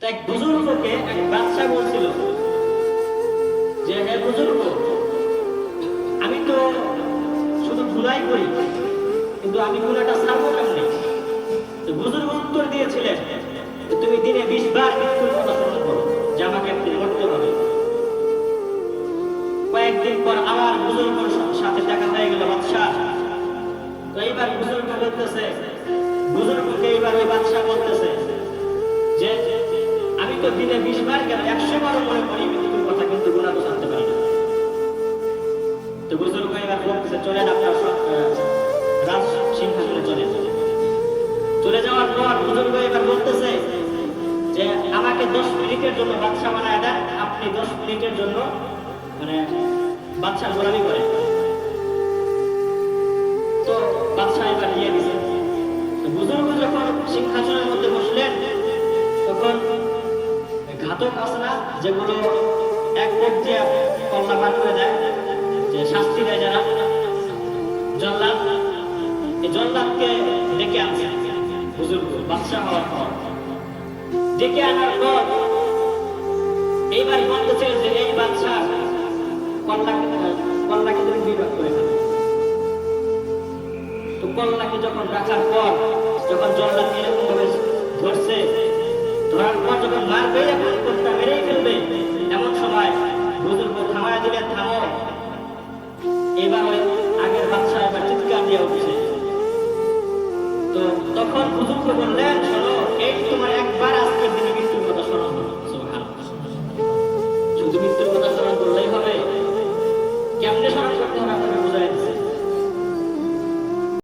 এক বুজুর্গকে এক বাদশা বলছিল যে, হে বুজুর্গ, আমি তো শুধু গুনাই করি, কিন্তু আমি গুনাটা ছাড়বো কেমনে? তো বুজুর্গ উত্তর দিয়েছিলেন, তুমি দিনে 20 বার মৃত্যুর কথা স্মরণ করো যে আমাকে একদিন মরতে হবে। কয়েকদিন পর আবার বুজুর্গের সাথে দেখা হয়ে গেল বাদশাহ। তো এইবার বুজুর্গ বলতেছে, বুজুর্গকে এইবার ওই বাদশাহ বলতেছে যে, আমি তো দিনে 20 বার কেন 100 বারও মনে করি মৃত্যুর কথা, কিন্তু গুনাহ তো জানতে পারি না। তো বুজুর্গ এবার বলতেছে, চলেন আপনার রাজ সিংহাসনে চলে যাওয়ার পর বুজুর্গ এবার বলতেছে যে, আমাকে 10 মিনিটের জন্য বাদশা বানায় দেন, আপনি 10 মিনিটের জন্য মানে বাদশার গোলামি করেন। তো বাদশা এবার নিয়ে দিছে। তো বুজুর্গ যখন সিংহাসনের মধ্যে বসলেন, তখন ঘাতক আছে না, যেগুলো এক পথ দিয়ে কল্লা বার করে দেয়, যে শাস্তি দেয় যারা, জল্লাদ, এই জল্লাদকে ডেকে আনছে বুজুর্গ বাদশা হওয়ার পর। ডেকে আনার পর এইবার বলতেছে যে, এই বাদশা কল্লাকে তুমি 2 ভাগ করে ফেলো। তো কল্লাকে যখন রাখার পর, যখন জল্লাদকে এরকম ভাবে ধরছে, ধরার পর যখন মারবে, এখন কোনটা মেরেই ফেলবে, এমন সময় বুজুর্গ থামায় দিলেন, থামো। এবার ওই আগের বাদশা এবার চিৎকার দিয়ে উঠছে। তো তখন বুজুর্গ বললেন, শোনো, এই তোমার একবার আজকের দিনে মৃত্যুর কথা স্মরণ করো। শুধু মৃত্যুর কথা স্মরণ করলেই হবে? কেমনে স্মরণ করতে হবে?